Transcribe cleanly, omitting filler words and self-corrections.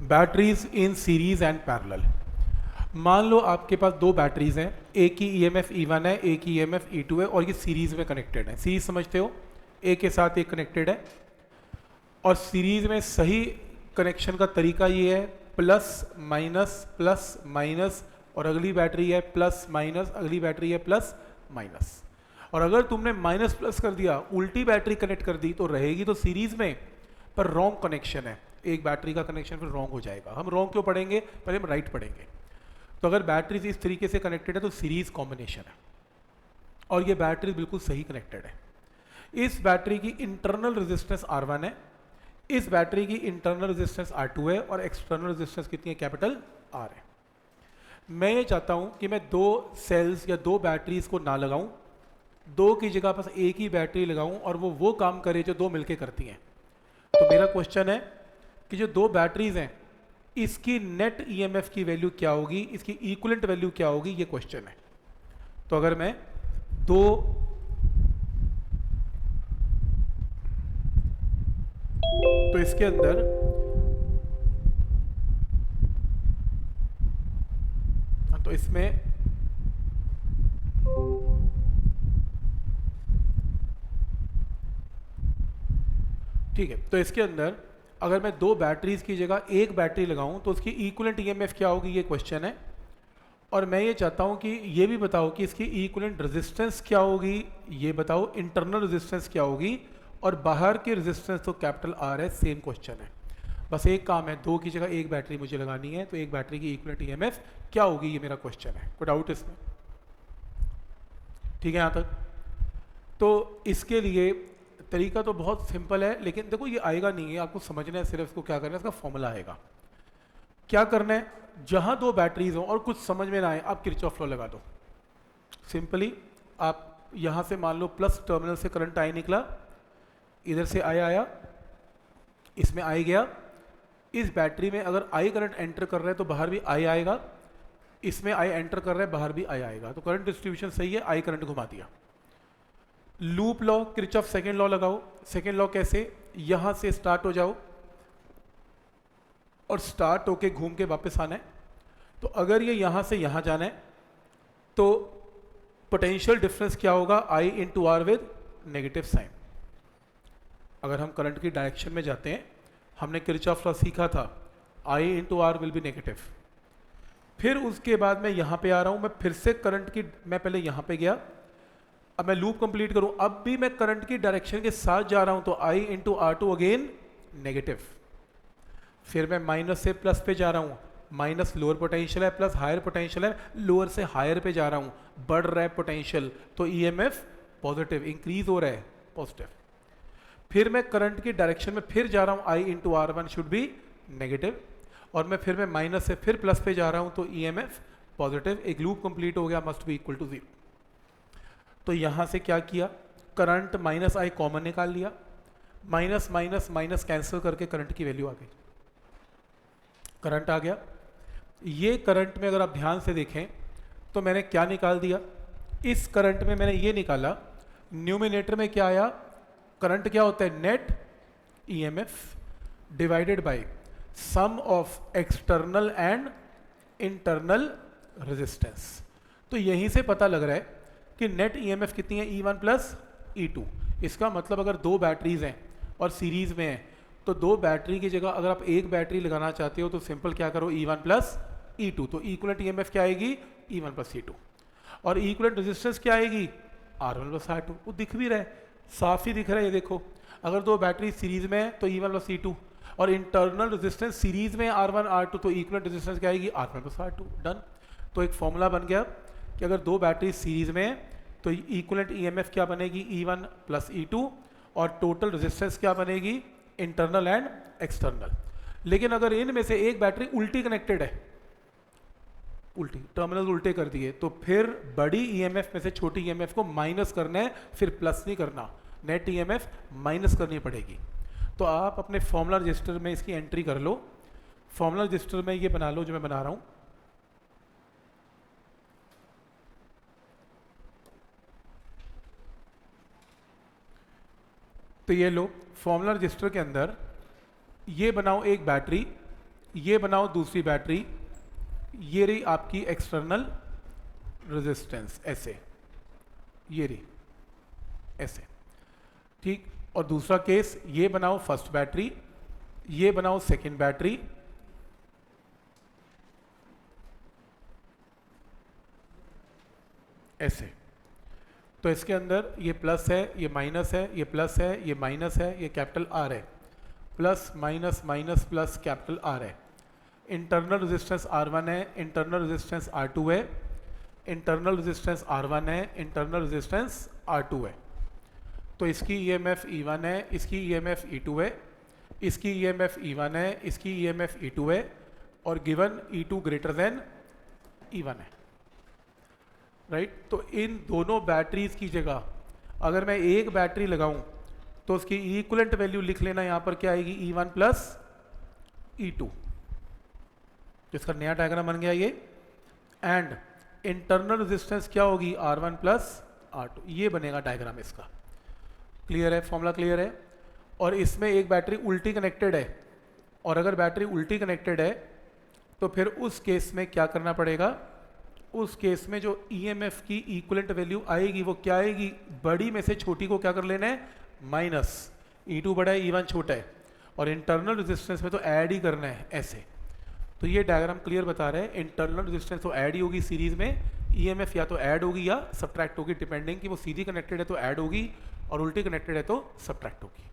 Batteries in series and parallel. मान लो आपके पास दो बैटरीज हैं, एक की ईएमएफ E1 है, एक की ईएमएफ E2 है, और ये सीरीज में कनेक्टेड है। सीरीज समझते हो, एक के साथ एक कनेक्टेड है। और सीरीज में सही कनेक्शन का तरीका ये है, प्लस माइनस, और अगली बैटरी है प्लस माइनस, अगली बैटरी है प्लस माइनस। और अगर तुमने माइनस प्लस कर दिया, उल्टी बैटरी कनेक्ट कर दी, तो रहेगी तो सीरीज में पर रॉन्ग कनेक्शन है, एक बैटरी का कनेक्शन फिर रॉन्ग हो जाएगा। हम रॉन्ग क्यों पढ़ेंगे, पहले हम राइट पढ़ेंगे। तो अगर बैटरीज इस तरीके से कनेक्टेड है तो सीरीज कॉम्बिनेशन है, और ये बैटरी बिल्कुल सही कनेक्टेड है। इस बैटरी की इंटरनल रेजिस्टेंस R1 है, इस बैटरी की इंटरनल रेजिस्टेंस R2 है, और एक्सटर्नल रेजिस्टेंस कितनी है, कैपिटल R है। मैं ये चाहता हूं कि मैं दो सेल्स या दो बैटरीज को ना लगाऊं, दो की जगह बस एक ही बैटरी लगाऊं और वो काम करे जो दो मिलके करती हैं। तो मेरा क्वेश्चन है कि जो दो बैटरीज हैं, इसकी नेट ईएमएफ की वैल्यू क्या होगी, इसकी इक्विवेलेंट वैल्यू क्या होगी, ये क्वेश्चन है। तो अगर मैं दो तो इसके अंदर तो इसमें ठीक है, तो इसके अंदर अगर मैं दो बैटरीज की जगह एक बैटरी लगाऊं तो उसकी इक्विवेलेंट ईएमएफ क्या होगी, ये क्वेश्चन है। और मैं ये चाहता हूं कि ये भी बताओ कि इसकी इक्विवेलेंट रेजिस्टेंस क्या होगी, ये बताओ, इंटरनल रेजिस्टेंस क्या होगी, और बाहर की रेजिस्टेंस तो कैपिटल R है। सेम क्वेश्चन है, बस एक काम है, दो की जगह एक बैटरी मुझे लगानी है, तो एक बैटरी की इक्विवेलेंट ईएमएफ क्या होगी, ये मेरा क्वेश्चन है। कोई डाउट इसमें? ठीक है यहाँ तक? तो इसके लिए तरीका तो बहुत सिंपल है, लेकिन देखो ये आएगा नहीं है, आपको समझना है सिर्फ इसको क्या करना है, इसका फॉर्मूला आएगा। क्या करना है, जहां दो बैटरीज हो और कुछ समझ में ना आए, आप किरचॉफ लॉ लगा दो। सिंपली आप यहां से मान लो प्लस टर्मिनल से करंट आई निकला, इधर से आया, इसमें आई गया। इस बैटरी में अगर आई करंट एंटर कर रहा है तो बाहर भी आई आएगा, इसमें आई एंटर कर रहा है, बाहर भी आई आएगा। तो करंट डिस्ट्रीब्यूशन सही है, आई करंट घुमा दिया। Loop law, Kirchhoff second law लगाओ। सेकेंड लॉ कैसे, यहां से स्टार्ट हो जाओ और स्टार्ट होके घूम के वापस आना है। तो अगर ये यहां से यहां जाना है तो पोटेंशियल डिफरेंस क्या होगा, I into R with negative sign. अगर हम करंट की डायरेक्शन में जाते हैं, हमने किरचॉफ लॉ सीखा था, I into R will be negative. फिर उसके बाद मैं यहां पे आ रहा हूं, मैं फिर से करंट की, मैं पहले यहां पे गया, अब मैं लूप कंप्लीट करूं, अब भी मैं करंट की डायरेक्शन के साथ जा रहा हूं, तो I into R2 again negative. फिर मैं माइनस से प्लस पे जा रहा हूं, माइनस लोअर पोटेंशियल है, प्लस हायर पोटेंशियल है, लोअर से हायर पे जा रहा हूं, बढ़ रहा है पोटेंशियल, तो ईएमएफ पॉजिटिव, इंक्रीज हो रहा है, पॉजिटिव। फिर मैं करंट की डायरेक्शन में फिर जा रहा हूं, I into R1 should be negative, और मैं माइनस से फिर प्लस पे जा रहा हूं, तो ईएमएफ पॉजिटिव। एक लूप कंप्लीट हो गया, मस्ट बी इक्वल टू 0। तो यहां से क्या किया, करंट माइनस I कॉमन निकाल लिया, माइनस माइनस माइनस कैंसिल करके करंट की वैल्यू आ गई, करंट आ गया। ये करंट में अगर आप ध्यान से देखें तो मैंने क्या निकाल दिया, इस करंट में मैंने ये निकाला, न्यूमिनेटर में क्या आया, करंट क्या होता है, net EMF divided by sum of external and internal resistance. तो यहीं से पता लग रहा है कि नेट ईएमएफ कितनी है, E1 प्लस E2। इसका मतलब अगर दो बैटरीज हैं और सीरीज में हैं, तो दो बैटरी की जगह अगर आप एक बैटरी लगाना चाहते हो तो सिंपल क्या करो, E1 प्लस E2। तो इक्विवेलेंट ईएमएफ क्या आएगी, E1 प्लस E2। और इक्विवेलेंट रेजिस्टेंस क्या आएगी, R1 प्लस R2। वो दिख भी रहा है, साफ ही दिख रहा है, ये देखो। अगर दो बैटरी सीरीज में है तो E1 प्लस E2, और इंटरनल रेजिस्टेंस सीरीज में R1 R2, तो इक्विवेलेंट रेजिस्टेंस क्या आएगी, R1 प्लस R2। डन। तो एक फॉर्मूला बन गया कि अगर दो बैटरी सीरीज में है तो इक्विवेलेंट ईएमएफ क्या बनेगी, E1 प्लस E2, और टोटल रेजिस्टेंस क्या बनेगी, इंटरनल एंड एक्सटर्नल। लेकिन अगर इनमें से एक बैटरी उल्टी कनेक्टेड है, उल्टी टर्मिनल उल्टे कर दिए, तो फिर बड़ी ईएमएफ में से छोटी ईएमएफ को माइनस करना है, फिर प्लस नहीं करना, नेट ईएमएफ माइनस करनी पड़ेगी। तो आप अपने फॉर्मूला रजिस्टर में इसकी एंट्री कर लो, फॉर्मूला रजिस्टर में ये बना लो जो मैं बना रहा हूं। तो ये लो, फॉर्मूला रजिस्टर के अंदर ये बनाओ एक बैटरी, ये बनाओ दूसरी बैटरी, ये रही आपकी एक्सटर्नल रेजिस्टेंस ऐसे, ये रही ऐसे, ठीक। और दूसरा केस, ये बनाओ फर्स्ट बैटरी, ये बनाओ सेकंड बैटरी, ऐसे। तो इसके अंदर ये प्लस है, ये माइनस है, ये प्लस है, ये माइनस है, ये कैपिटल आर है, plus minus minus plus capital R है। इंटरनल रेजिस्टेंस R1 है, इंटरनल रेजिस्टेंस R2 है, इंटरनल रेजिस्टेंस R1 है, इंटरनल रेजिस्टेंस R2 है। तो इसकी EMF E1 है, इसकी EMF E2 है, इसकी EMF E1 है, इसकी EMF E2 है, और given E2 greater than E1 है, राइट। तो इन दोनों बैटरीज की जगह अगर मैं एक बैटरी लगाऊं तो उसकी इक्विवेलेंट वैल्यू लिख लेना, यहां पर क्या आएगी, E1 प्लस E2। इसका नया डायग्राम बन गया ये। एंड इंटरनल रेजिस्टेंस क्या होगी, R1 प्लस R2, ये बनेगा डायग्राम इसका। क्लियर है, फॉर्मूला क्लियर है। और इसमें एक बैटरी उल्टी कनेक्टेड है, और अगर बैटरी उल्टी कनेक्टेड है तो फिर उस केस में क्या करना पड़ेगा, उस केस में जो EMF की इक्विवेलेंट वैल्यू आएगी वो क्या आएगी, बड़ी में से छोटी को क्या कर लेना है, माइनस। E2 बड़ा है, E1 छोटा है, और इंटरनल रेजिस्टेंस में तो ऐड ही करना है ऐसे। तो ये डायग्राम क्लियर बता रहे हैं, इंटरनल रेजिस्टेंस तो ऐड ही होगी सीरीज में, EMF या तो ऐड होगी या सब्ट्रैक्ट होगी, डिपेंडिंग कि वो सीधी कनेक्टेड है तो ऐड होगी और उल्टी कनेक्टेड है तो सब्ट्रैक्ट होगी।